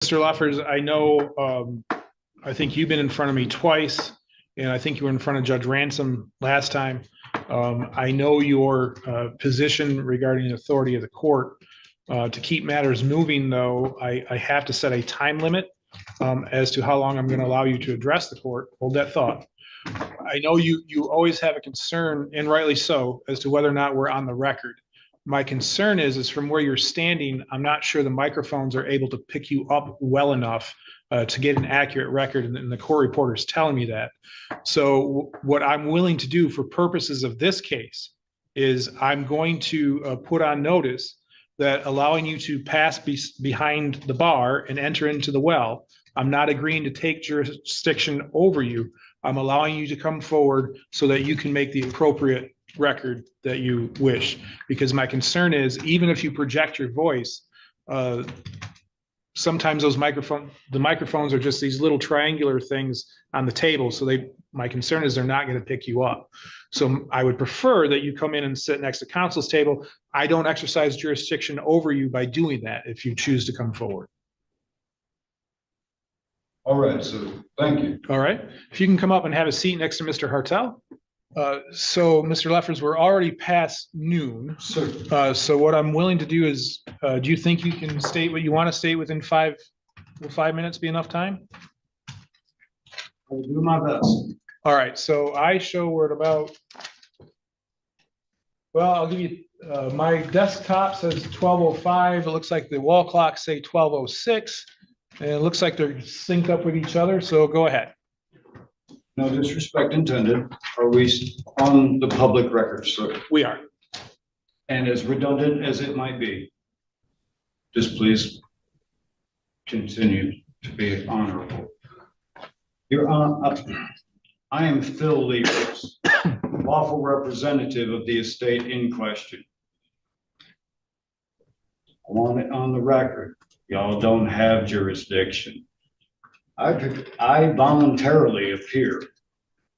Mr. Leffers, I know, I think you've been in front of me twice, and I think you were in front of Judge Ransom last time. I know your position regarding the authority of the court. To keep matters moving, though, I have to set a time limit as to how long I'm going to allow you to address the court. Hold that thought. I know you always have a concern, and rightly so, as to whether or not we're on the record. My concern is from where you're standing, I'm not sure the microphones are able to pick you up well enough to get an accurate record, and the court reporter is telling me that. So what I'm willing to do for purposes of this case is I'm going to put on notice that allowing you to pass behind the bar and enter into the well, I'm not agreeing to take jurisdiction over you. I'm allowing you to come forward so that you can make the appropriate record that you wish. Because my concern is, even if you project your voice, sometimes the microphones are just these little triangular things on the table. So my concern is they're not going to pick you up. So I would prefer that you come in and sit next to counsel's table. I don't exercise jurisdiction over you by doing that if you choose to come forward. All right, so thank you. All right. If you can come up and have a seat next to Mr. Hartel. So, Mr. Leffers, we're already past noon. Sir. So what I'm willing to do is, do you think you can state what you want to state within will 5 minutes be enough time? I'll do my best. All right. So I show we're at about, well, I'll give you, my desktop says 12:05. It looks like the wall clocks say 12:06. And it looks like they're synced up with each other, so go ahead. No disrespect intended. Are we on the public record, sir? We are. And as redundant as it might be, just please continue to be honorable. Your Honor, I am Phil Levers, lawful representative of the estate in question. I want it on the record. Y'all don't have jurisdiction. I voluntarily appear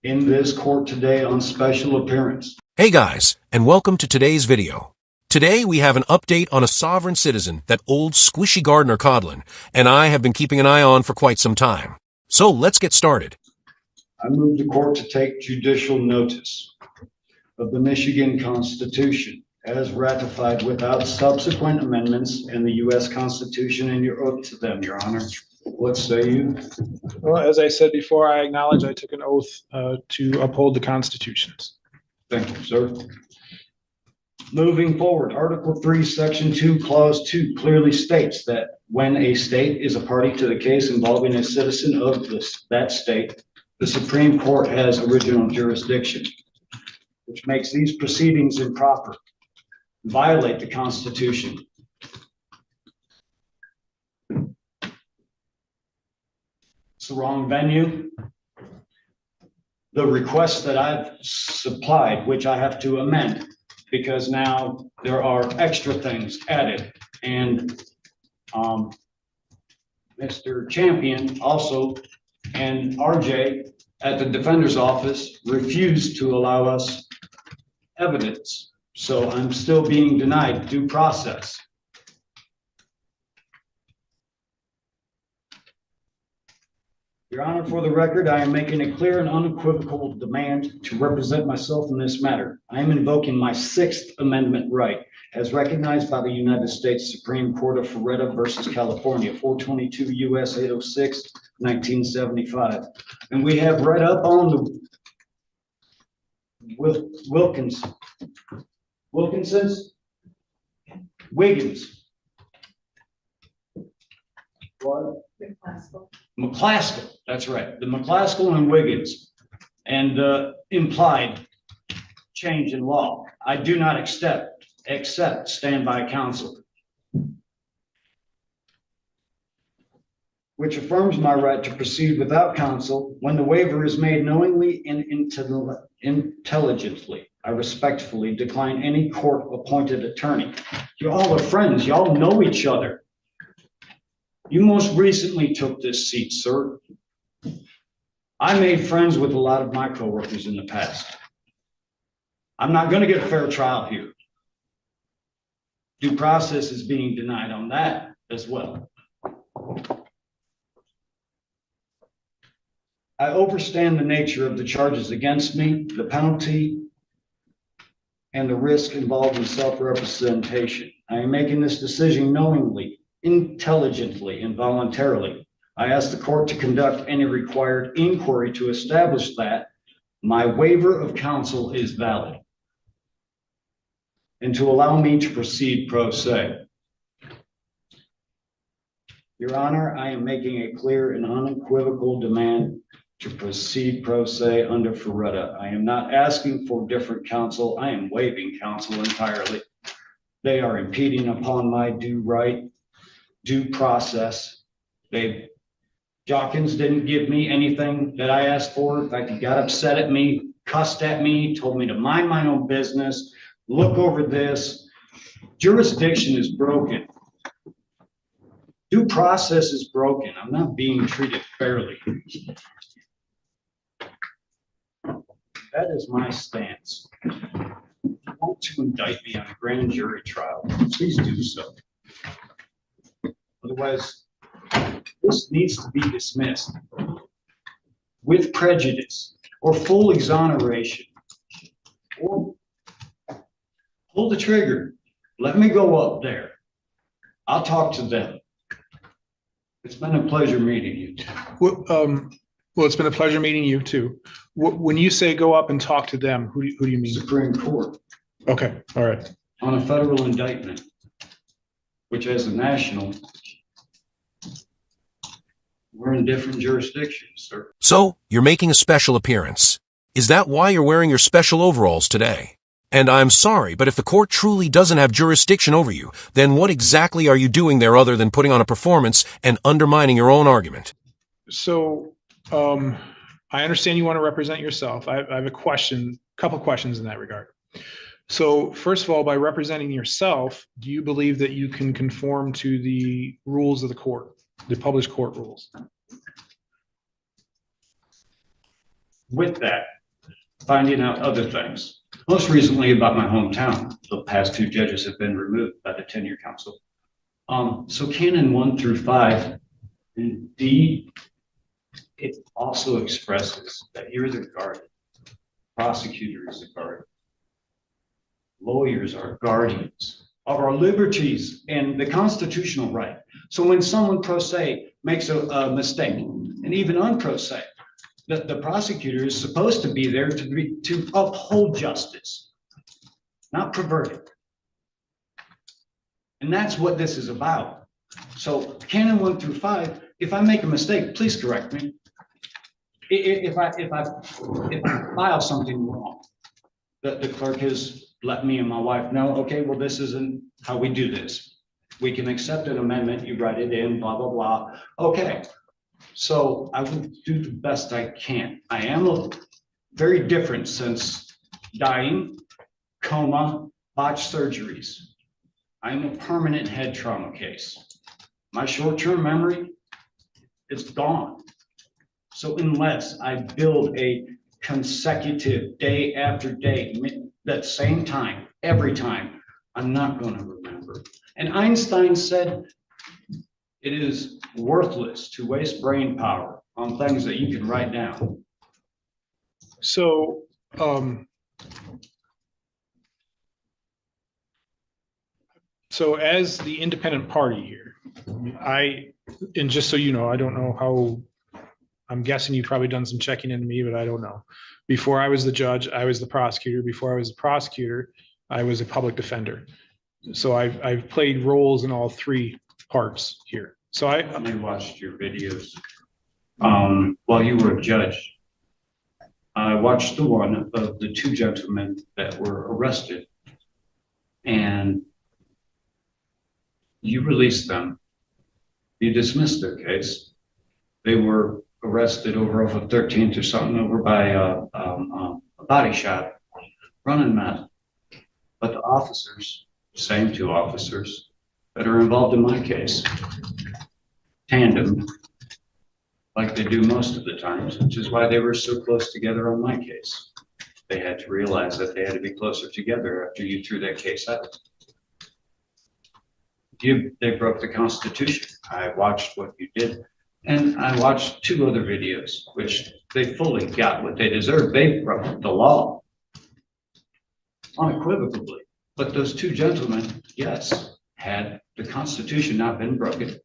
in this court today on special appearance. Hey guys, and welcome to today's video. Today we have an update on a sovereign citizen that old squishy Gardner Codlin and I have been keeping an eye on for quite some time. So let's get started. I move the court to take judicial notice of the Michigan Constitution as ratified without subsequent amendments in the U.S. Constitution and your oath to them, Your Honor. What say you? Well, as I said before, I acknowledge I took an oath to uphold the constitutions. Thank you, sir. Moving forward, Article 3, Section 2, Clause 2 clearly states that when a state is a party to the case involving a citizen of that state, the Supreme Court has original jurisdiction, which makes these proceedings improper, violate the Constitution. It's the wrong venue. The request that I've supplied, which I have to amend, because now there are extra things added. And Mr. Champion also and RJ at the defender's office refused to allow us evidence. So I'm still being denied due process. Your Honor, for the record, I am making a clear and unequivocal demand to represent myself in this matter. I am invoking my Sixth Amendment right, as recognized by the United States Supreme Court of Ferretta versus California, 422 U.S. 806, 1975. And we have read up on the Wiggins. What? McClaskill, that's right. The McClaskill and Wiggins and implied change in law. I do not accept standby counsel, which affirms my right to proceed without counsel when the waiver is made knowingly and intelligently. I respectfully decline any court-appointed attorney. You all are friends. Y'all know each other. You most recently took this seat, sir. I made friends with a lot of my coworkers in the past. I'm not going to get a fair trial here. Due process is being denied on that as well. I understand the nature of the charges against me, the penalty, and the risk involved in self-representation. I am making this decision knowingly, intelligently, and voluntarily. I ask the court to conduct any required inquiry to establish that my waiver of counsel is valid and to allow me to proceed pro se. Your Honor, I am making a clear and unequivocal demand to proceed pro se under Ferretta. I am not asking for different counsel. I am waiving counsel entirely. They are impeding upon my due process. Jawkins didn't give me anything that I asked for. In fact, he got upset at me, cussed at me, told me to mind my own business, look over this. Jurisdiction is broken. Due process is broken. I'm not being treated fairly. That is my stance. If you want to indict me on a grand jury trial, please do so. Otherwise, this needs to be dismissed with prejudice or full exoneration, or pull the trigger. Let me go up there. I'll talk to them. It's been a pleasure meeting you. Well, it's been a pleasure meeting you too. When you say go up and talk to them, who do you mean? Supreme Court Okay, all right. on a federal indictment, which as a national, we're in different jurisdictions, sir. So, you're making a special appearance. Is that why you're wearing your special overalls today? And I'm sorry, but if the court truly doesn't have jurisdiction over you, then what exactly are you doing there other than putting on a performance and undermining your own argument? So, I understand you want to represent yourself. I have a couple questions in that regard. So first of all, by representing yourself, do you believe that you can conform to the rules of the court, the published court rules? With that, finding out other things. Most recently about my hometown, the past 2 judges have been removed by the tenure council. So Canon 1 through 5, indeed, it also expresses that you're the guardian. Prosecutor is the guardian. Lawyers are guardians of our liberties and the constitutional right. So when someone pro se makes a mistake, and even unpro se, the prosecutor is supposed to be there to uphold justice, not pervert it. And that's what this is about. So Canon 1 through 5, if I make a mistake, please correct me. If I file something wrong, the clerk has let me and my wife know, okay, well, this isn't how we do this. We can accept an amendment, you write it in, blah, blah, blah. Okay, so I will do the best I can. I am very different since dying, coma, botched surgeries. I'm a permanent head trauma case. My short-term memory is gone. So unless I build a consecutive day after day, that same time, every time, I'm not going to remember. And Einstein said, it is worthless to waste brain power on things that you can write down. So, so as the independent party here, and just so you know, I don't know how, I'm guessing you've probably done some checking into me, but I don't know. Before I was the judge, I was the prosecutor. Before I was the prosecutor, I was a public defender. So I've played roles in all 3 parts here. So I watched your videos while you were a judge. I watched the one of the 2 gentlemen that were arrested, and you released them. You dismissed their case. They were arrested over off of 13th or something over by a body shop, running meth. But the officers, same 2 officers that are involved in my case, tandem, like they do most of the times, which is why they were so close together on my case. They had to realize that they had to be closer together after you threw that case out. They broke the Constitution. I watched what you did. And I watched 2 other videos, which they fully got what they deserved. They broke the law unequivocally. But those two gentlemen, yes, had the Constitution not been broken,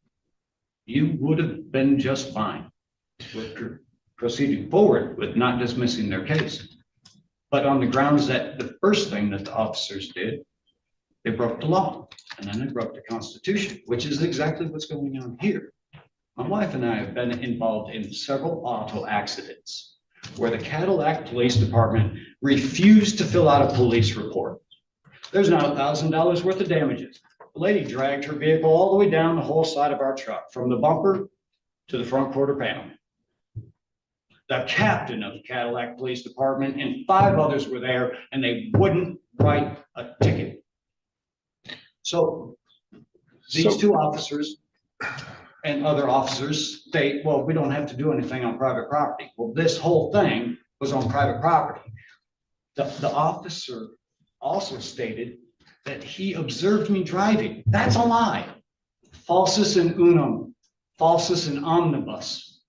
you would have been just fine with proceeding forward with not dismissing their case. But on the grounds that the first thing that the officers did, they broke the law, and then they broke the Constitution, which is exactly what's going on here. My wife and I have been involved in several auto accidents where the Cadillac Police Department refused to fill out a police report. There's now $1,000 worth of damages. The lady dragged her vehicle all the way down the whole side of our truck, from the bumper to the front quarter panel. The captain of the Cadillac Police Department and 5 others were there, and they wouldn't write a ticket. So these two officers and other officers state, well, we don't have to do anything on private property. Well, this whole thing was on private property. The officer also stated that he observed me driving. That's a lie. Falsus in unum, falsus in omnibus,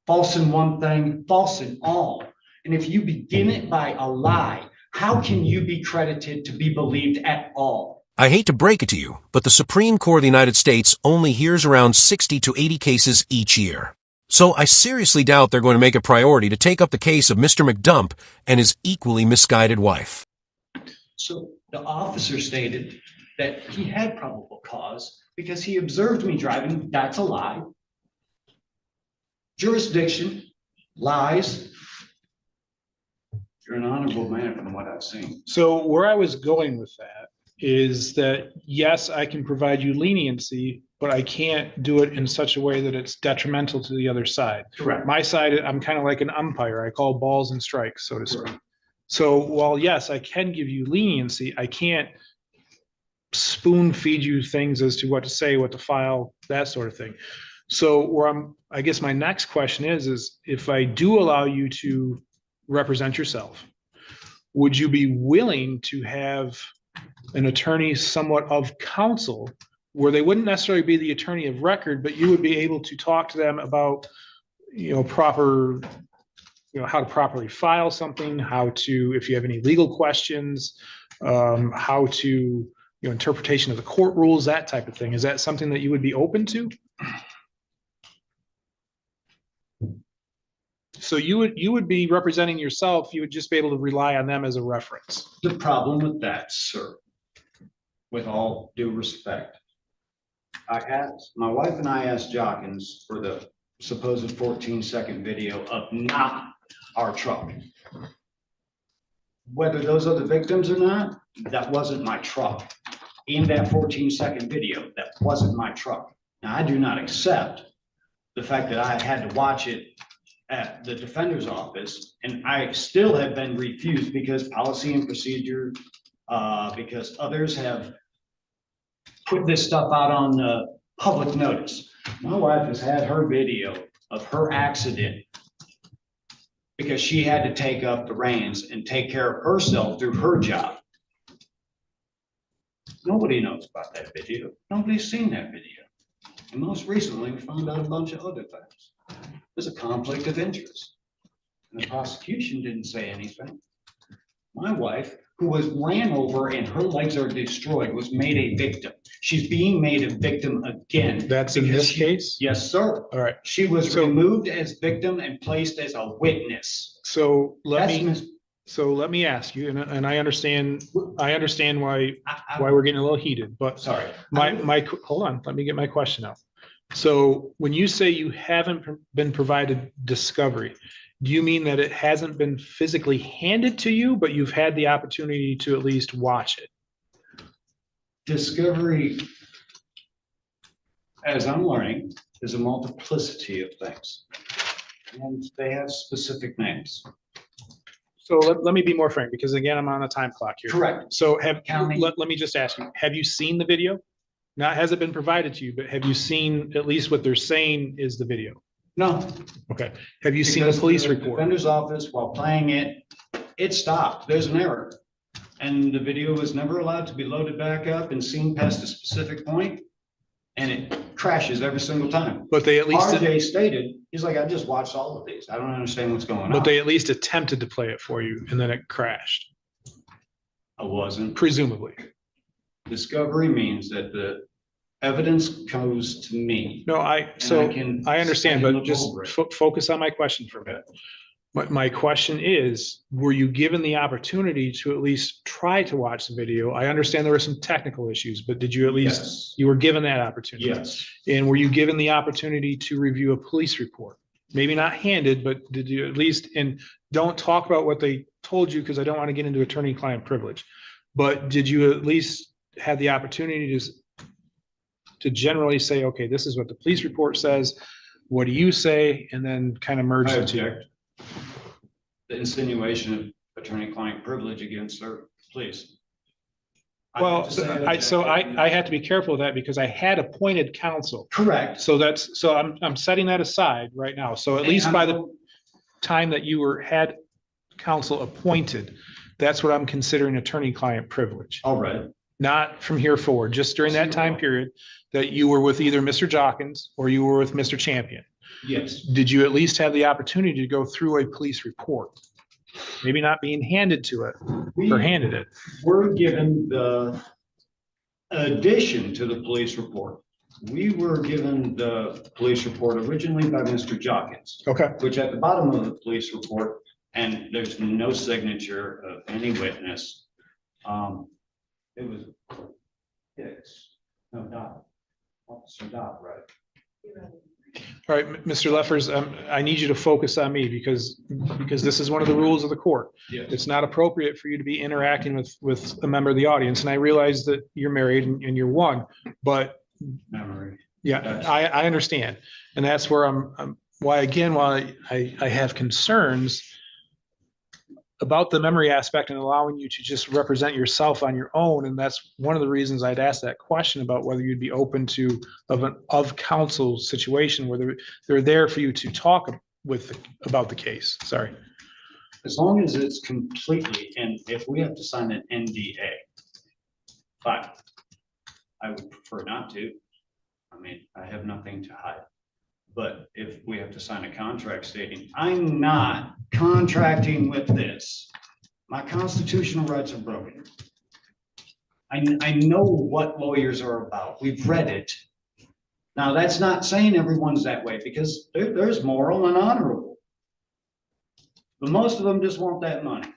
false in one thing, false in all. And if you begin it by a lie, how can you be credited to be believed at all? I hate to break it to you, but the Supreme Court of the United States only hears around 60 to 80 cases each year. So I seriously doubt they're going to make a priority to take up the case of Mr. McDump and his equally misguided wife. So the officer stated that he had probable cause because he observed me driving. That's a lie. Jurisdiction, lies. You're an honorable man from what I've seen. So where I was going with that is that, yes, I can provide you leniency, but I can't do it in such a way that it's detrimental to the other side. Correct. My side, I'm kind of like an umpire. I call balls and strikes, so to speak. So while, yes, I can give you leniency, I can't spoon feed you things as to what to say, what to file, that sort of thing. So I guess my next question is if I do allow you to represent yourself, would you be willing to have an attorney somewhat of counsel where they wouldn't necessarily be the attorney of record, but you would be able to talk to them about, proper, how to properly file something, how to, if you have any legal questions, how to, interpretation of the court rules, that type of thing. Is that something that you would be open to? So you would be representing yourself. You would just be able to rely on them as a reference. The problem with that, sir, with all due respect, my wife and I asked Jockins for the supposed 14-second video of not our truck. Whether those are the victims or not, that wasn't my truck. In that 14-second video, that wasn't my truck. Now, I do not accept the fact that I had to watch it at the defender's office, and I still have been refused because policy and procedure, because others have put this stuff out on public notice. My wife has had her video of her accident because she had to take up the reins and take care of herself through her job. Nobody knows about that video. Nobody's seen that video. And most recently, we found out a bunch of other things. There's a conflict of interest. And the prosecution didn't say anything. My wife, who was ran over and her legs are destroyed, was made a victim. She's being made a victim again. That's in this case? Yes, sir. All right. She was removed as victim and placed as a witness. So let me ask you, and I understand why we're getting a little heated, but Sorry. hold on, let me get my question out. So when you say you haven't been provided discovery, do you mean that it hasn't been physically handed to you, but you've had the opportunity to at least watch it? Discovery, as I'm learning, is a multiplicity of things. And they have specific names. So let me be more frank, because again, I'm on a time clock here. Correct. So let me just ask you, have you seen the video? Not has it been provided to you, but have you seen at least what they're saying is the video? No. Okay. Have you seen the police report? Defender's office, while playing it, it stopped. There's an error. And the video was never allowed to be loaded back up and seen past a specific point. And it crashes every single time. But they at least, RJ stated, he's like, I just watched all of these. I don't understand what's going on. but they at least attempted to play it for you and then it crashed, I wasn't. presumably. Discovery means that the evidence goes to me. No, so can I understand, stand and but look just over it. focus on my question for a minute. My question is, were you given the opportunity to at least try to watch the video? I understand there were some technical issues, but did you at least, Yes. you were given that opportunity? Yes. And were you given the opportunity to review a police report? Maybe not handed, but did you at least, and don't talk about what they told you because I don't want to get into attorney-client privilege. But did you at least have the opportunity to generally say, okay, this is what the police report says. What do you say? And then kind of merge I the two. object. The insinuation of attorney-client privilege against her, please. Well, I had to be careful of that because I had appointed counsel. Correct. So I'm setting that aside right now. So at least by the time that you had counsel appointed, that's what I'm considering attorney-client privilege. All right. Not from here forward, just during that time period that you were with either Mr. Jockins or you were with Mr. Champion. Yes. Did you at least have the opportunity to go through a police report? Maybe not being handed to it or handed it. We're given the addition to the police report. We were given the police report originally by Mr. Jockins, Okay. which at the bottom of the police report, and there's no signature of any witness. It was Officer Dot, right? All right, Mr. Leffers, I need you to focus on me because this is one of the rules of the court. Yes. It's not appropriate for you to be interacting with a member of the audience. And I realize that you're married and you're one, but Memory. yeah, I understand. And that's where why I have concerns about the memory aspect and allowing you to just represent yourself on your own. And that's one of the reasons I'd asked that question about whether you'd be open to of counsel situation where they're there for you to talk about the case. Sorry. As long as it's completely, and if we have to sign an NDA, fine. I would prefer not to. I mean, I have nothing to hide. But if we have to sign a contract stating, I'm not contracting with this, my constitutional rights are broken. I know what lawyers are about. We've read it. Now, that's not saying everyone's that way because there's moral and honorable. But most of them just want that money.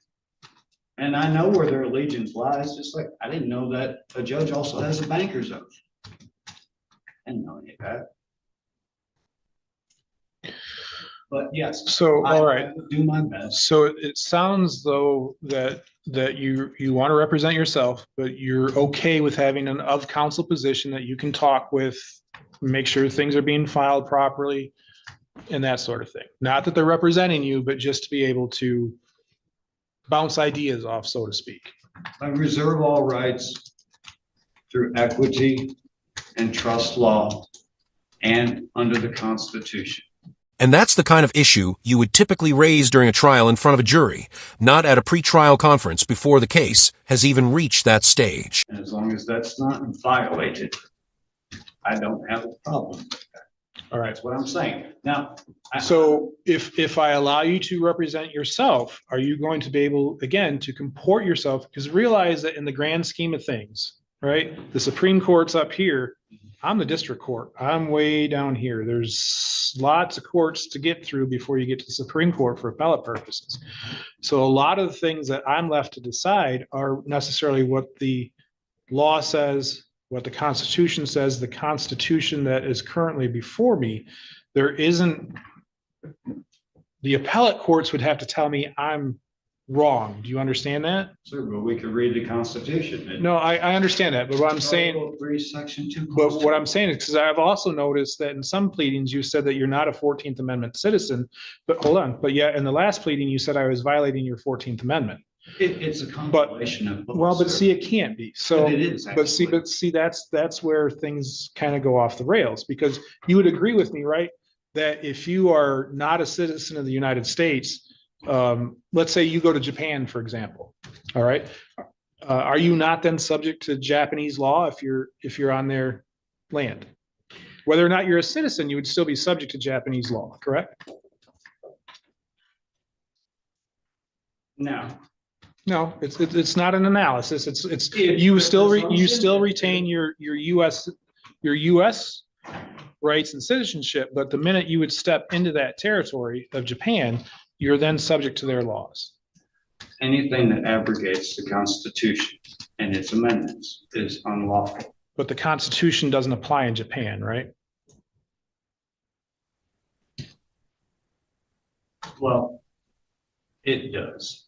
And I know where their allegiance lies, just like I didn't know that a judge also has a banker's oath. I didn't know any of that. But yes. So, all right. I will do my best. So it sounds though that you want to represent yourself, but you're okay with having an of counsel position that you can talk with, make sure things are being filed properly and that sort of thing. Not that they're representing you, but just to be able to bounce ideas off, so to speak. I reserve all rights through equity and trust law and under the Constitution. And that's the kind of issue you would typically raise during a trial in front of a jury, not at a pretrial conference before the case has even reached that stage. And as long as that's not violated, I don't have a problem with that. All right. That's what I'm saying. Now, So if I allow you to represent yourself, are you going to be able, again, to comport yourself? Because realize that in the grand scheme of things, right? The Supreme Court's up here. I'm the district court. I'm way down here. There's lots of courts to get through before you get to the Supreme Court for appellate purposes. So a lot of the things that I'm left to decide are necessarily what the law says, what the Constitution says, the Constitution that is currently before me. There isn't, the appellate courts would have to tell me I'm wrong. Do you understand that? sir, but we could read the Constitution. No, I understand that, but what I'm saying, Article 3, Section 2. but what I'm saying is, because I've also noticed that in some pleadings, you said that you're not a 14th Amendment citizen, but hold on, but yet in the last pleading, you said I was violating your 14th Amendment. It's a compilation of books. Well, but sir. see, it can't be. So, But it is, but see, actually. that's where things kind of go off the rails, because you would agree with me, right? That if you are not a citizen of the United States, let's say you go to Japan, for example, all right? Are you not then subject to Japanese law if you're on their land? Whether or not you're a citizen, you would still be subject to Japanese law, correct? No. No, it's not an analysis. It's It's you the still presumption. retain your US rights and citizenship, but the minute you would step into that territory of Japan, you're then subject to their laws. Anything that abrogates the Constitution and its amendments is unlawful. But the Constitution doesn't apply in Japan, right? Well, it does.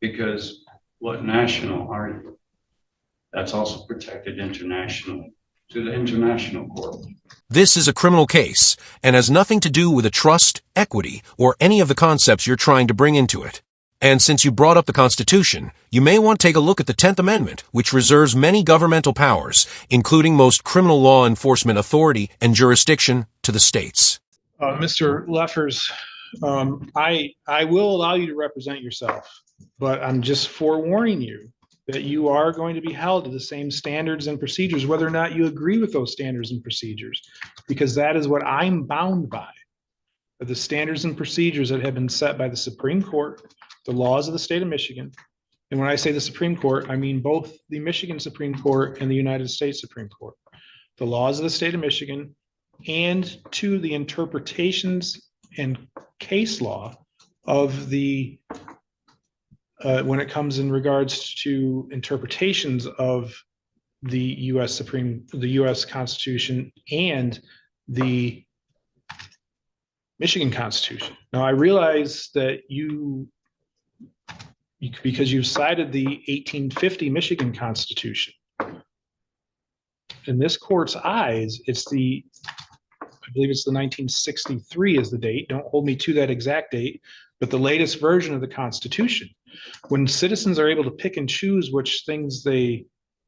Because what national are you? That's also protected internationally to the international court. This is a criminal case and has nothing to do with a trust, equity, or any of the concepts you're trying to bring into it. And since you brought up the Constitution, you may want to take a look at the 10th Amendment, which reserves many governmental powers, including most criminal law enforcement authority and jurisdiction, to the states. Mr. Leffers, I will allow you to represent yourself, but I'm just forewarning you that you are going to be held to the same standards and procedures, whether or not you agree with those standards and procedures, because that is what I'm bound by. The standards and procedures that have been set by the Supreme Court, the laws of the state of Michigan. And when I say the Supreme Court, I mean both the Michigan Supreme Court and the United States Supreme Court. The laws of the state of Michigan and to the interpretations and case law of the when it comes in regards to interpretations of the U.S. Constitution and the Michigan Constitution. Now, I realize that because you cited the 1850 Michigan Constitution. In this court's eyes, I believe it's the 1963 is the date. Don't hold me to that exact date, but the latest version of the Constitution. When citizens are able to pick and choose which things they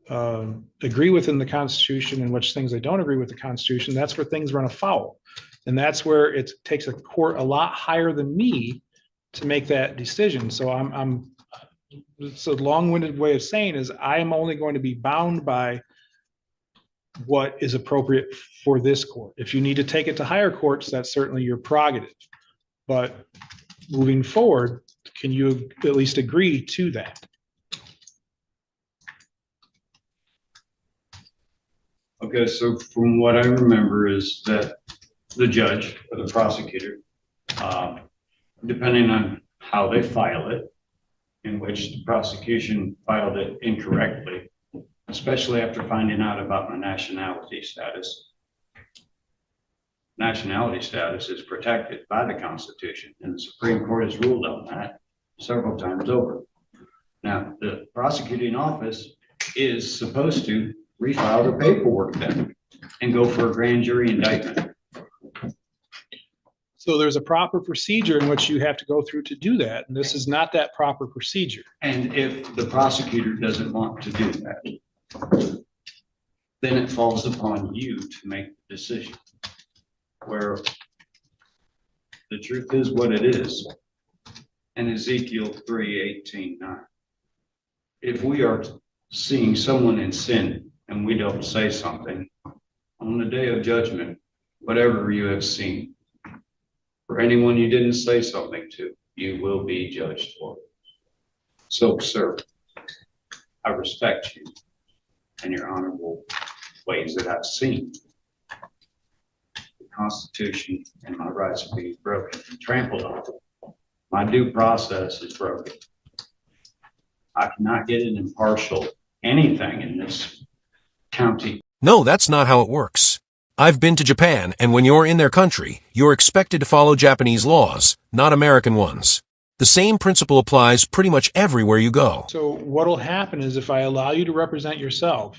agree with in the Constitution and which things they don't agree with the Constitution, that's where things run afoul. And that's where it takes a court a lot higher than me to make that decision. So it's a long-winded way of saying is I am only going to be bound by what is appropriate for this court. If you need to take it to higher courts, that's certainly your prerogative. But moving forward, can you at least agree to that? Okay, so from what I remember is that the judge or the prosecutor, depending on how they file it, in which the prosecution filed it incorrectly, especially after finding out about my nationality status. Nationality status is protected by the Constitution, and the Supreme Court has ruled on that several times over. Now, the prosecuting office is supposed to refile the paperwork then and go for a grand jury indictment. So there's a proper procedure in which you have to go through to do that, and this is not that proper procedure. And if the prosecutor doesn't want to do that, then it falls upon you to make the decision. Where the truth is what it is. And Ezekiel 3:18-9. If we are seeing someone in sin and we don't say something, on the day of judgment, whatever you have seen, for anyone you didn't say something to, you will be judged for it. So, sir, I respect you and your honorable ways that I've seen. The Constitution and my rights are being broken and trampled on. My due process is broken. I cannot get an impartial anything in this county. No, that's not how it works. I've been to Japan, and when you're in their country, you're expected to follow Japanese laws, not American ones. The same principle applies pretty much everywhere you go. So what'll happen is if I allow you to represent yourself,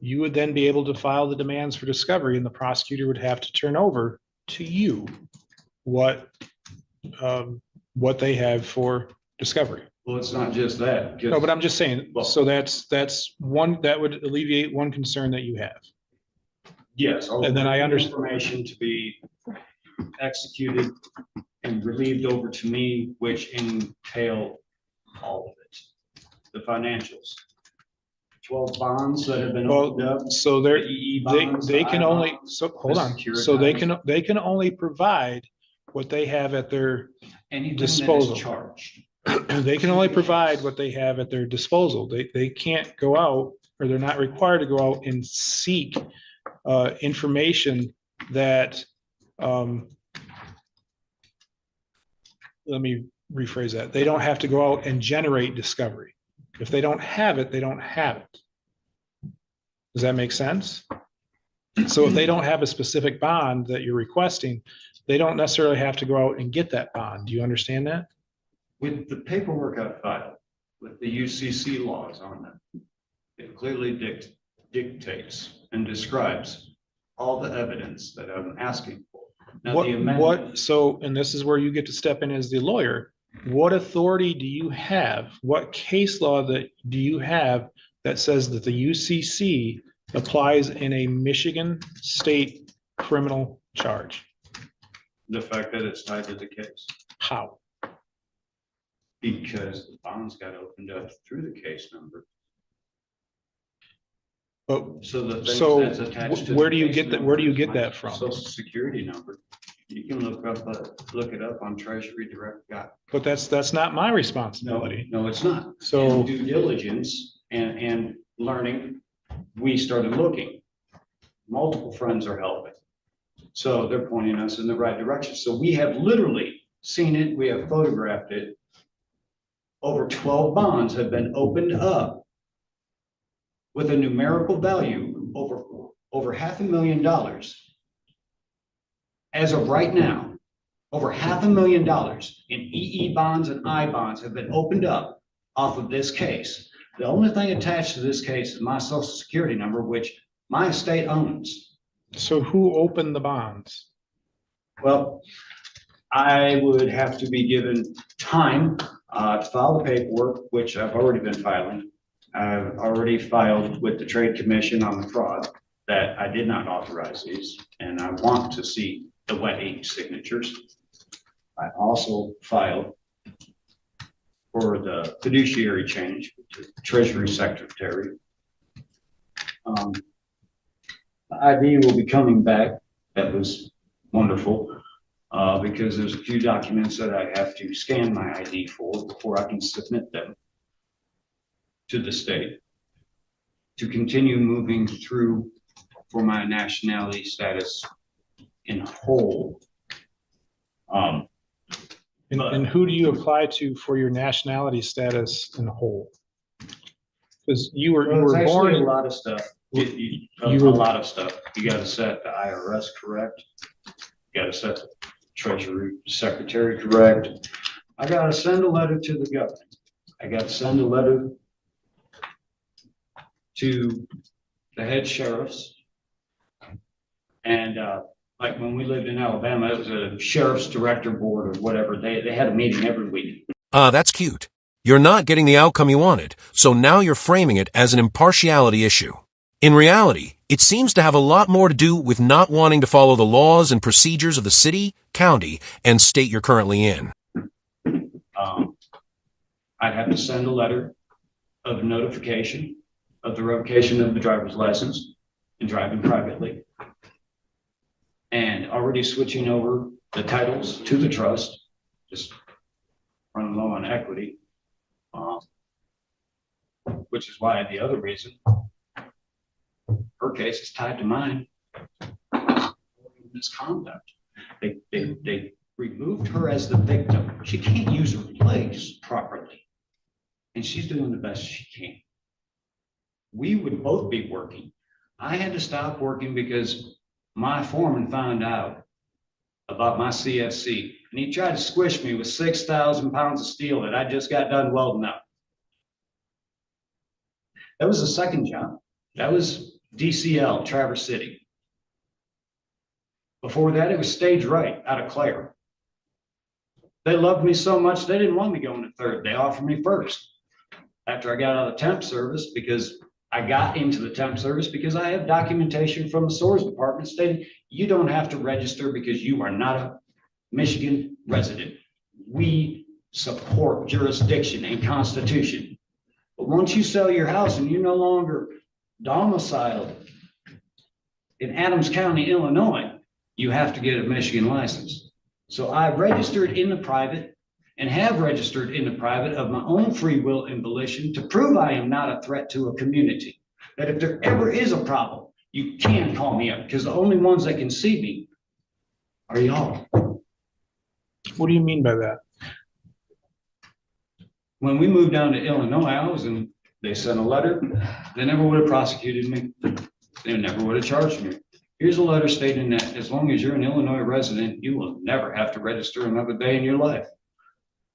you would then be able to file the demands for discovery, and the prosecutor would have to turn over to you what they have for discovery. Well, it's not just that. No, but I'm just saying, so that's one, that would alleviate one concern that you have. Yes. And then I understand information to be executed and relieved over to me, which entail all of it. The financials, 12 bonds that have been Well, opened up. so they're, The EE they, bonds, they the can I only, bonds, so, hold the on, so securitized. they can only provide what they have at their, Anything disposal. that is charged. they can only provide what they have at their disposal. They can't go out, or they're not required to go out and seek information that, let me rephrase that. They don't have to go out and generate discovery. If they don't have it, they don't have it. Does that make sense? So if they don't have a specific bond that you're requesting, they don't necessarily have to go out and get that bond. Do you understand that? With the paperwork I filed, with the UCC laws on them, it clearly dictates and describes all the evidence that I'm asking for. Now, the amendment, So, and this is where you get to step in as the lawyer. What authority do you have? What case law that do you have that says that the UCC applies in a Michigan state criminal charge? the fact that it's tied to the case, How? because the bonds got opened up through the case number. But So the thing So, that's attached to. where the do you case get that? number Where do you is get my that from? Social security number. You can look it up on Treasury Direct. But that's not my responsibility. No, it's not. So, In due diligence and learning, we started looking. Multiple friends are helping. So they're pointing us in the right direction. So we have literally seen it, we have photographed it. Over 12 bonds have been opened up with a numerical value over $500,000. As of right now, over $500,000 in EE bonds and I bonds have been opened up off of this case. The only thing attached to this case is my social security number, which my estate owns. so who opened the bonds? Well, I would have to be given time to file the paperwork, which I've already been filing. I've already filed with the Trade Commission on the fraud that I did not authorize these, and I want to see the wet ink signatures. I also filed for the fiduciary change to Treasury Secretary. The ID will be coming back. That was wonderful. Because there's a few documents that I have to scan my ID for before I can submit them to the state to continue moving through for my nationality status in whole. And who do you apply to for your nationality status in whole? Because you were Well, it's actually born. a lot of stuff. A were- lot of stuff. You gotta set the IRS correct. You gotta set the Treasury Secretary correct. I gotta send a letter to the government. I gotta send a letter to the head sheriffs. And like when we lived in Alabama, it was a sheriff's director board or whatever. They had a meeting every week. That's cute. You're not getting the outcome you wanted, so now you're framing it as an impartiality issue. In reality, it seems to have a lot more to do with not wanting to follow the laws and procedures of the city, county, and state you're currently in. I'd have to send a letter of notification of the revocation of the driver's license and driving privately. And already switching over the titles to the trust, just running low on equity. Which is why the other reason, her case is tied to mine. Misconduct. They removed her as the victim. She can't use her legs properly. And she's doing the best she can. We would both be working. I had to stop working because my foreman found out about my CSC. And he tried to squish me with 6,000 pounds of steel that I just got done welding up. That was the second job. That was DCL, Traverse City. Before that, it was Stage Right out of Clare. They loved me so much, they didn't want me going to third. They offered me first. After I got out of the temp service, because I got into the temp service because I have documentation from the SOARS department stating you don't have to register because you are not a Michigan resident. We support jurisdiction and constitution. But once you sell your house and you're no longer domiciled in Adams County, Illinois, you have to get a Michigan license. So I registered in the private and have registered in the private of my own free will and volition to prove I am not a threat to a community. That if there ever is a problem, you can call me up, because the only ones that can see me are y'all. What do you mean by that? When we moved down to Illinois, they sent a letter. They never would have prosecuted me. They never would have charged me. Here's a letter stating that as long as you're an Illinois resident, you will never have to register another day in your life.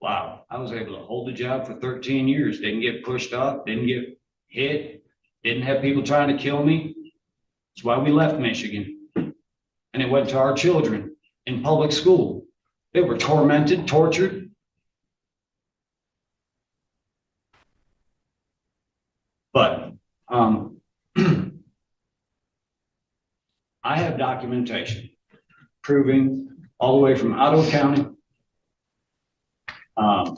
Wow, I was able to hold the job for 13 years. Didn't get pushed off, didn't get hit, didn't have people trying to kill me. That's why we left Michigan. And it went to our children in public school. They were tormented, tortured. But I have documentation proving all the way from Ottawa County, Ottawa,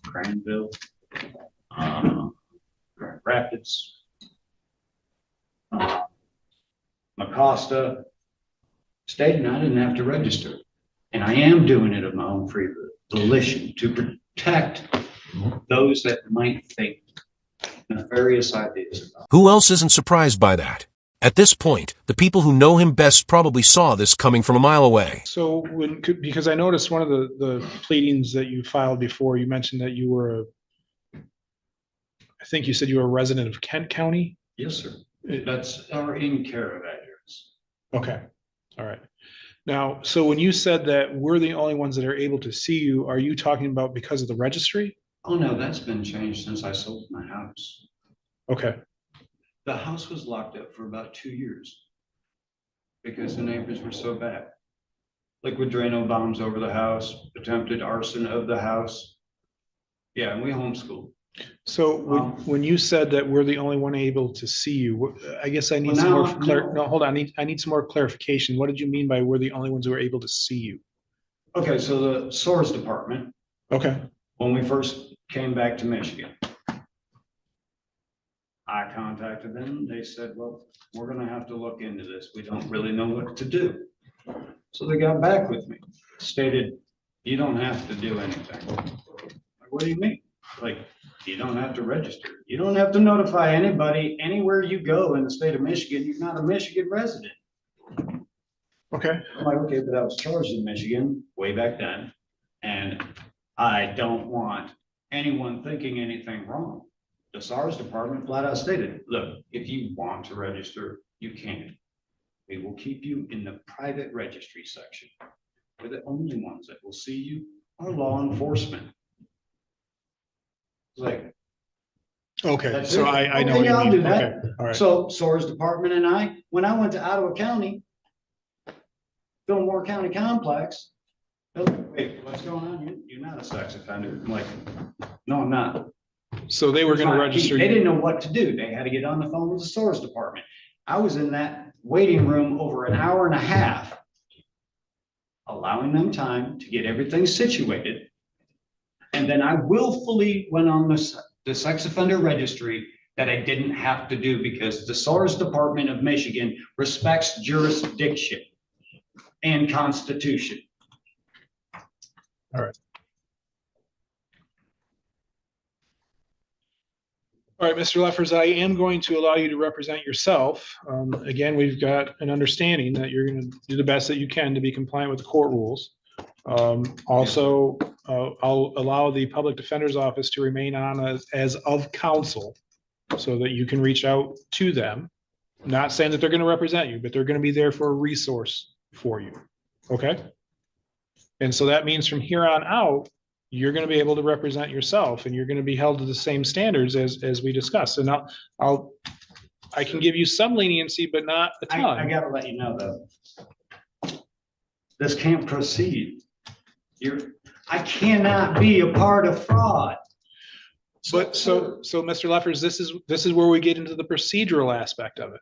Granville, Grand Rapids, Mecosta, stating I didn't have to register. And I am doing it of my own free volition to protect those that might think nefarious ideas about. Who else isn't surprised by that? At this point, the people who know him best probably saw this coming from a mile away. So because I noticed one of the pleadings that you filed before, you mentioned that you were I think you said you were a resident of Kent County? Yes, sir. That's our in care of address. Okay. All right. Now, so when you said that we're the only ones that are able to see you, are you talking about because of the registry? Oh, no, that's been changed since I sold my house. Okay. The house was locked up for about 2 years because the neighbors were so bad. Liquid Drano bombs over the house, attempted arson of the house. Yeah, and we homeschooled. So when you said that we're the only one able to see you, I guess I need Well, some more now- no, hold on. I need some more clarification. What did you mean by we're the only ones who are able to see you? Okay, so the SOARS department, Okay. when we first came back to Michigan, I contacted them. They said, well, we're going to have to look into this. We don't really know what to do. So they got back with me, stated, you don't have to do anything. Like, what do you mean? Like, you don't have to register. You don't have to notify anybody anywhere you go in the state of Michigan. You're not a Michigan resident. Okay. I'm like, okay, but I was charged in Michigan way back then. And I don't want anyone thinking anything wrong. The SARS department flat out stated, look, if you want to register, you can. We will keep you in the private registry section. We're the only ones that will see you are law enforcement. It's like, Okay. that's So it. I know Okay, what you I'll mean. do that. Okay. All right. So SOARS department and I, when I went to Ottawa County, Fillmore County Complex, they're like, wait, what's going on? You're not a sex offender. I'm like, no, I'm not. So they were going to register They you. didn't know what to do. They had to get on the phone with the SOARS department. I was in that waiting room over an hour and a half, allowing them time to get everything situated. And then I willfully went on the sex offender registry that I didn't have to do because the SOARS Department of Michigan respects jurisdiction and constitution. All right. All right, Mr. Leffers, I am going to allow you to represent yourself. Again, we've got an understanding that you're going to do the best that you can to be compliant with the court rules. Also, I'll allow the public defender's office to remain on as of counsel so that you can reach out to them. Not saying that they're going to represent you, but they're going to be there for a resource for you. Okay? And so that means from here on out, you're going to be able to represent yourself and you're going to be held to the same standards as we discussed. And I can give you some leniency, but not a ton. I gotta let you know though, this can't proceed. I cannot be a part of fraud. But so Mr. Leffers, this is where we get into the procedural aspect of it.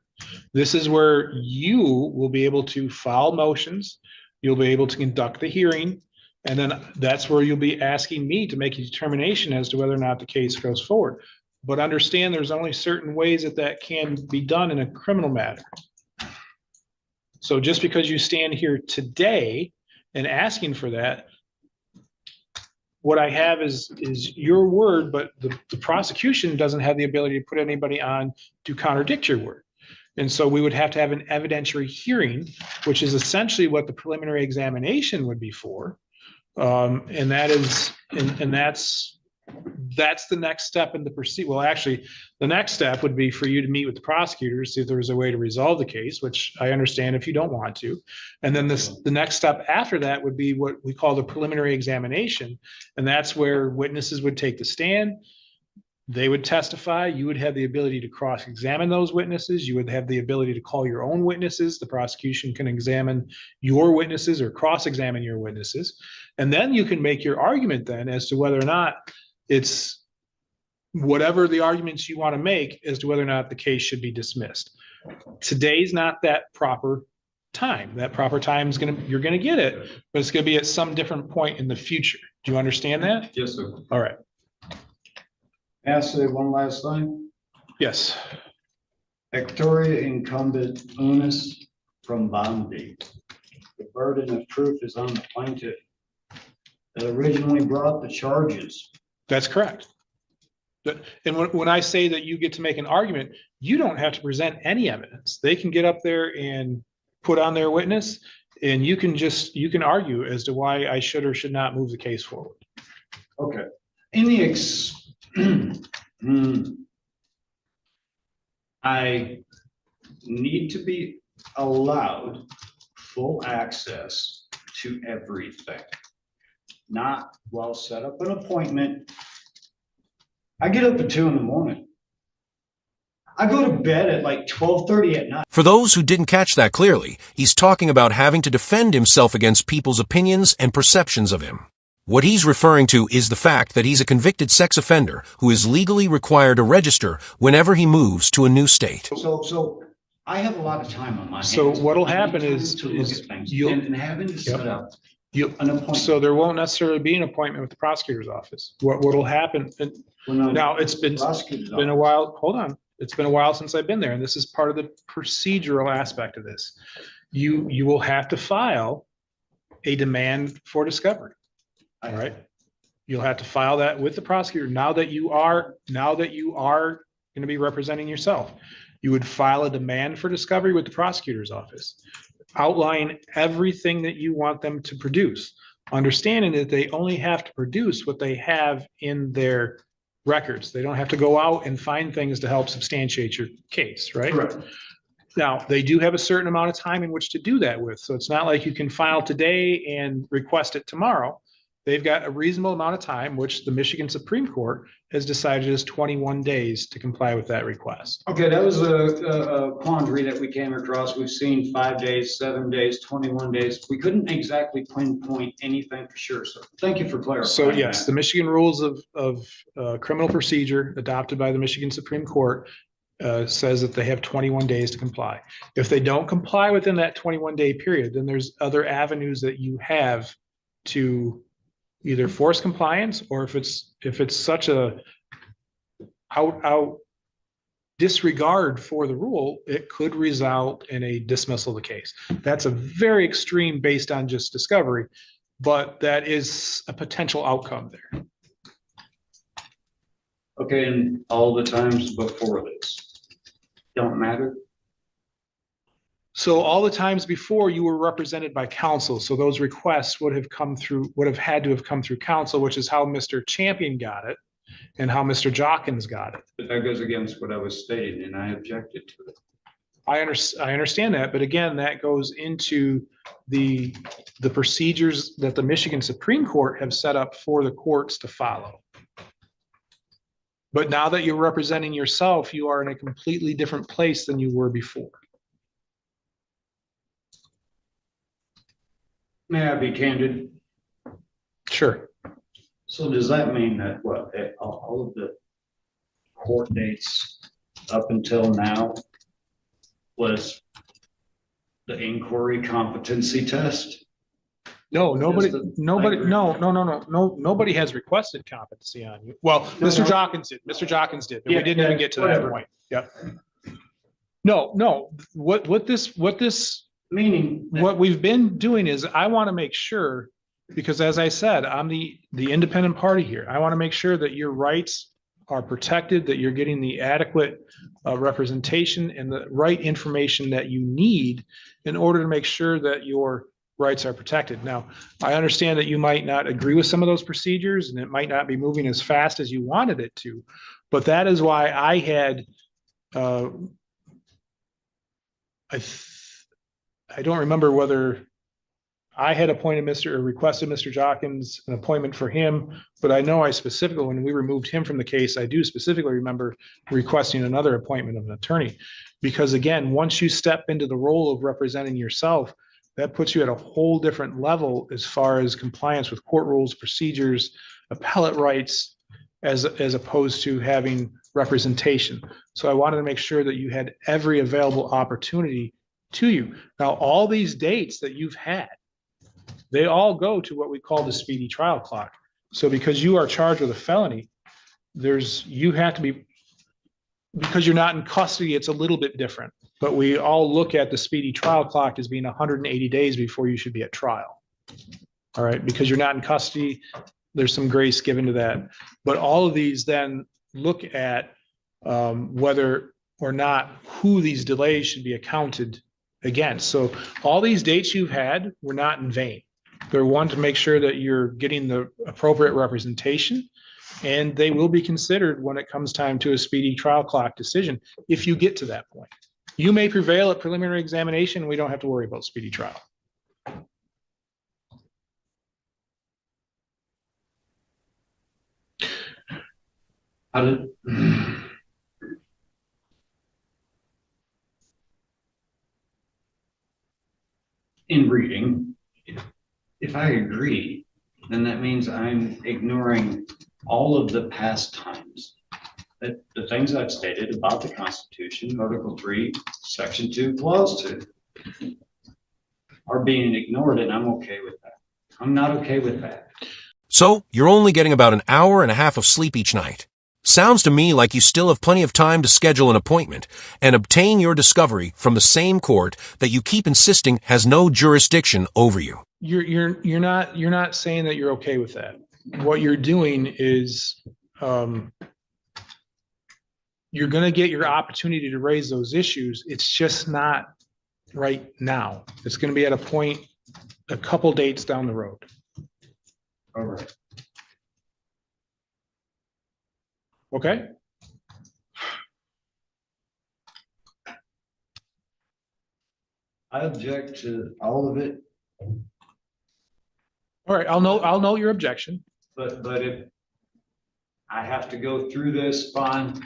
This is where you will be able to file motions. You'll be able to conduct the hearing. And then that's where you'll be asking me to make a determination as to whether or not the case goes forward. But understand there's only certain ways that that can be done in a criminal matter. So just because you stand here today and asking for that, what I have is your word, but the prosecution doesn't have the ability to put anybody on to contradict your word. And so we would have to have an evidentiary hearing, which is essentially what the preliminary examination would be for. And that is, and that's the next step in the proceed. Well, actually, the next step would be for you to meet with the prosecutors, see if there was a way to resolve the case, which I understand if you don't want to. And then the next step after that would be what we call the preliminary examination. And that's where witnesses would take the stand. They would testify. You would have the ability to cross-examine those witnesses. You would have the ability to call your own witnesses. The prosecution can examine your witnesses or cross-examine your witnesses. And then you can make your argument then as to whether or not it's whatever the arguments you want to make as to whether or not the case should be dismissed. Today's not that proper time. That proper time is you're gonna get it, but it's gonna be at some different point in the future. Do you understand that? Yes, sir. All right. Ask you one last thing. Yes. Victoria incumbent onus from Bondi. The burden of proof is on the plaintiff that originally brought the charges. That's correct. And when I say that you get to make an argument, you don't have to present any evidence. They can get up there and put on their witness, and you can argue as to why I should or should not move the case forward. Okay. In the I need to be allowed full access to everything. Not, well, set up an appointment. I get up at 2 a.m. I go to bed at like 12:30 at night. For those who didn't catch that clearly, he's talking about having to defend himself against people's opinions and perceptions of him. What he's referring to is the fact that he's a convicted sex offender who is legally required to register whenever he moves to a new state. So I have a lot of time on my hands. So what'll I need happen time is to look at things you'll- and having to set up an appointment. So there won't necessarily be an appointment with the prosecutor's office. What'll happen, and now it's been a while, hold on. It's been a while since I've been there, and this is part of the procedural aspect of this. You will have to file a demand for discovery. All right. You'll have to file that with the prosecutor. Now that you are going to be representing yourself, you would file a demand for discovery with the prosecutor's office. Outline everything that you want them to produce, understanding that they only have to produce what they have in their records. They don't have to go out and find things to help substantiate your case, right? Correct. Now, they do have a certain amount of time in which to do that with. So it's not like you can file today and request it tomorrow. They've got a reasonable amount of time, which the Michigan Supreme Court has decided is 21 days to comply with that request. Okay, that was a quandary that we came across. We've seen 5 days, 7 days, 21 days. We couldn't exactly pinpoint anything for sure. So thank you for clarifying. So yes, the Michigan rules of criminal procedure adopted by the Michigan Supreme Court says that they have 21 days to comply. If they don't comply within that 21-day period, then there's other avenues that you have to either force compliance, or if it's such a out disregard for the rule, it could result in a dismissal of the case. That's a very extreme based on just discovery, but that is a potential outcome there. Okay, and all the times before this don't matter. So all the times before, you were represented by counsel. So those requests would have had to have come through counsel, which is how Mr. Champion got it and how Mr. Jockins got it. But that goes against what I was stating, and I objected to it. I understand that, but again, that goes into the procedures that the Michigan Supreme Court have set up for the courts to follow. But now that you're representing yourself, you are in a completely different place than you were before. May I be candid? Sure. So does that mean that what, all of the court dates up until now was the inquiry competency test? No, nobody, Just the- nobody, I agree. nobody has requested competency on you. Well, No, Mr. no. Jockins did, Mr. Jockins did, but we Yeah, didn't even yeah, get to that whatever. point. Yep. No, what this, Meaning. that- what we've been doing is I want to make sure, because as I said, I'm the independent party here. I want to make sure that your rights are protected, that you're getting the adequate representation and the right information that you need in order to make sure that your rights are protected. Now, I understand that you might not agree with some of those procedures and it might not be moving as fast as you wanted it to, but that is why I had, I don't remember whether I had appointed Mr. or requested Mr. Jockins an appointment for him, but I know I specifically, when we removed him from the case, I do specifically remember requesting another appointment of an attorney. Because again, once you step into the role of representing yourself, that puts you at a whole different level as far as compliance with court rules, procedures, appellate rights, as opposed to having representation. So I wanted to make sure that you had every available opportunity to you. Now, all these dates that you've had, they all go to what we call the speedy trial clock. So because you are charged with a felony, you have to be, because you're not in custody, it's a little bit different. But we all look at the speedy trial clock as being 180 days before you should be at trial. All right, because you're not in custody, there's some grace given to that. But all of these then look at whether or not who these delays should be accounted against. So all these dates you've had were not in vain. They're one to make sure that you're getting the appropriate representation, and they will be considered when it comes time to a speedy trial clock decision, if you get to that point. You may prevail at preliminary examination. We don't have to worry about speedy trial. How did? In reading, if I agree, then that means I'm ignoring all of the past times. That the things I've stated about the Constitution, Article 3, Section 2, Clause 2, are being ignored, and I'm okay with that. I'm not okay with that. So, you're only getting about an hour and a half of sleep each night. Sounds to me like you still have plenty of time to schedule an appointment and obtain your discovery from the same court that you keep insisting has no jurisdiction over you. You're not saying that you're okay with that. What you're doing is you're going to get your opportunity to raise those issues. It's just not right now. It's going to be at a point, a couple dates down the road. All right. Okay? I object to all of it, All right, I'll note your objection. but if I have to go through this, fine.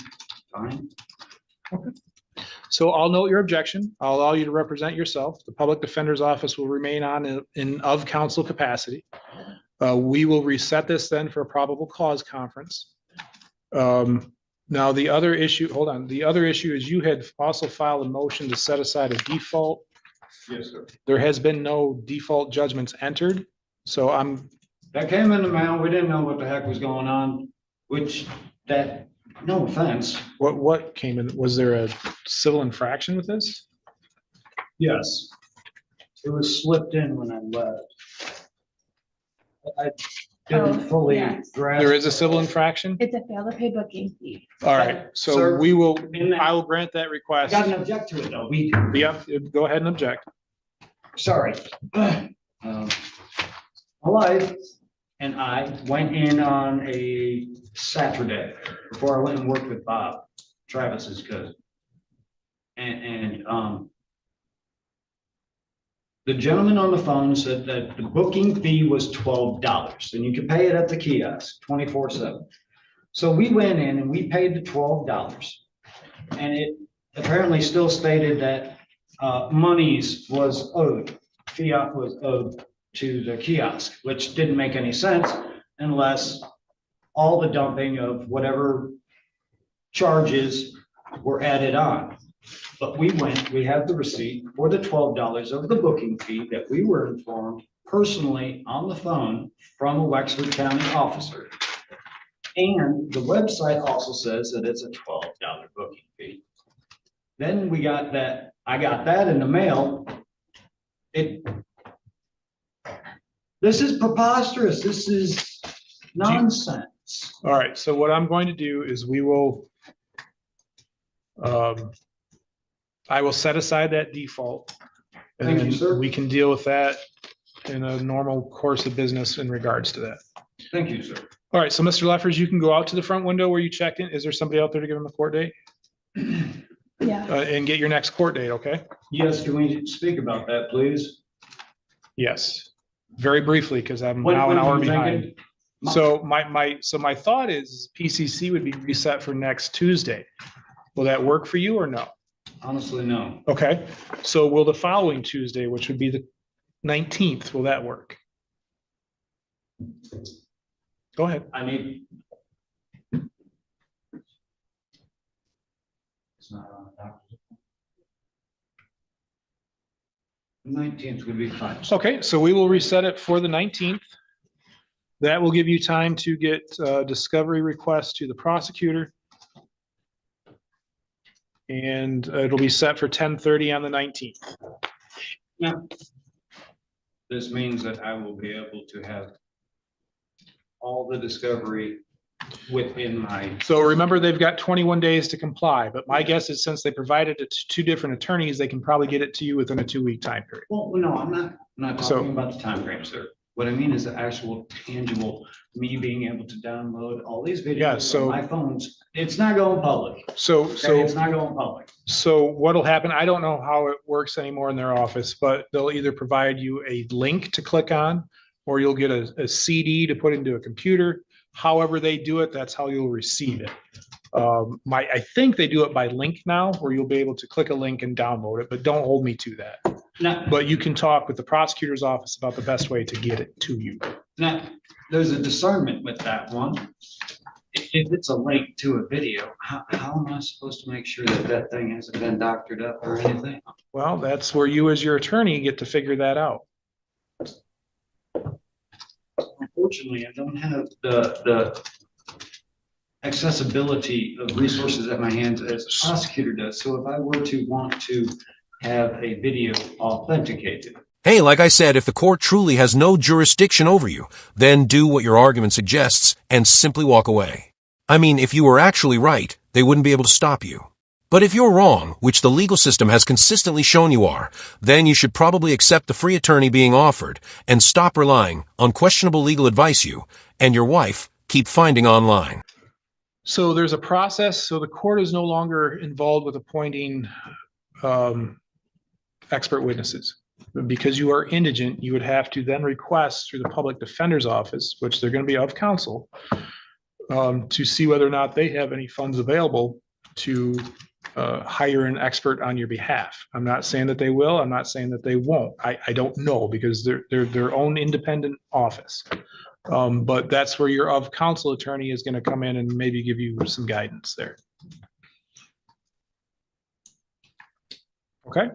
So I'll note your objection. I'll allow you to represent yourself. The public defender's office will remain on in of counsel capacity. We will reset this then for a probable cause conference. Now, the other issue, hold on. The other issue is you had also filed a motion to set aside a default. Yes, sir. There has been no default judgments entered. So That came in the mail. We didn't know what the heck was going on, no offense. what came in? Was there a civil infraction with this? Yes. It was slipped in when I left. I didn't fully yes. grasp. There is a civil infraction? It's a fail to pay booking fee. All right, so Sir, I will grant that I request. got an object to it though. Yeah, go ahead and object. Sorry. My wife and I went in on a Saturday before I went and worked with Bob, Travis's cousin. And the gentleman on the phone said that the booking fee was $12 and you could pay it at the kiosk 24/7. So we went in and we paid the $12 and it apparently still stated that monies was owed, fiat was owed to the kiosk, which didn't make any sense unless all the dumping of whatever charges were added on. But we have the receipt for the $12 of the booking fee that we were informed personally on the phone from a Wexford County officer. And the website also says that it's a $12 booking fee. Then we got that, I got that in the mail. This is preposterous. This is nonsense. All right, so what I'm going to do is we will, I will set aside that default. And Thank you, then sir. we can deal with that in a normal course of business in regards to that. Thank you, sir. All right, so Mr. Leffers, you can go out to the front window where you checked in. Is there somebody out there to give him a court date? Yeah. And get your next court date, okay? Yes, can we speak about that, please? Yes, very briefly, because I'm When- now an when are hour you behind. thinking? So my thought is PCC would be reset for next Tuesday. Will that work for you or no? Honestly, no. Okay, so will the following Tuesday, which would be the 19th, will that work? Go ahead. I need. It's not on the doctor's. 19th would be fine. Okay, so we will reset it for the 19th. That will give you time to get discovery requests to the prosecutor. And it'll be set for 10:30 on the 19th. Now, this means that I will be able to have all the discovery within my. So remember, they've got 21 days to comply, but my guess is since they provided it to two different attorneys, they can probably get it to you within a 2-week time period. Well, no, I'm not So- talking about the time frame, sir. What I mean is the actual tangible, me being able to download all these Yeah, videos so- on my phones. It's not going public. So, Okay? It's not going public. So what'll happen, I don't know how it works anymore in their office, but they'll either provide you a link to click on, or you'll get a CD to put into a computer. However they do it, that's how you'll receive it. I think they do it by link now, where you'll be able to click a link and download it, but don't hold me to that. Now, But you can talk with the prosecutor's office about the best way to get it to you. now, there's a discernment with that one. If it's a link to a video, how am I supposed to make sure that that thing hasn't been doctored up or anything? Well, that's where you as your attorney get to figure that out. Unfortunately, I don't have the accessibility of resources at my hands as a prosecutor does. So if I were to want to have a video authenticated, Hey, like I said, if the court truly has no jurisdiction over you, then do what your argument suggests and simply walk away. I mean, if you were actually right, they wouldn't be able to stop you. But if you're wrong, which the legal system has consistently shown you are, then you should probably accept the free attorney being offered and stop relying on questionable legal advice you and your wife keep finding online. So there's a process. So the court is no longer involved with appointing expert witnesses. Because you are indigent, you would have to then request through the public defender's office, which they're going to be of counsel, to see whether or not they have any funds available to hire an expert on your behalf. I'm not saying that they will. I'm not saying that they won't. I don't know, because they're their own independent office. But that's where your of counsel attorney is going to come in and maybe give you some guidance there. Okay.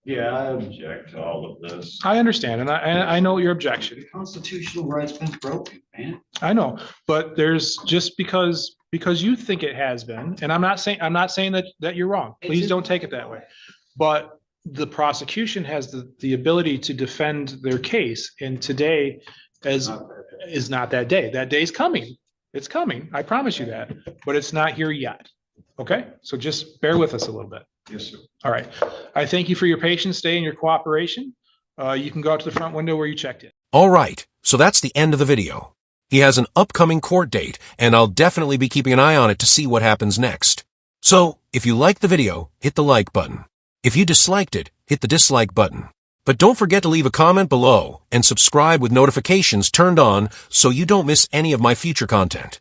yeah, I object to all of this. I understand, and I know your objection. The constitutional rights been broken, man. I know, but there's just because you think it has been, and I'm not saying that you're wrong. Please don't take it that way. But the prosecution has the ability to defend their case, and today is not that day. That day's coming. It's coming. I promise you that, but it's not here yet. Okay, so just bear with us a little bit. Yes, sir. All right. I thank you for your patience today and your cooperation. You can go out to the front window where you checked in. All right, so that's the end of the video. He has an upcoming court date, and I'll definitely be keeping an eye on it to see what happens next. So, if you liked the video, hit the like button. If you disliked it, hit the dislike button. But don't forget to leave a comment below and subscribe with notifications turned on so you don't miss any of my future content.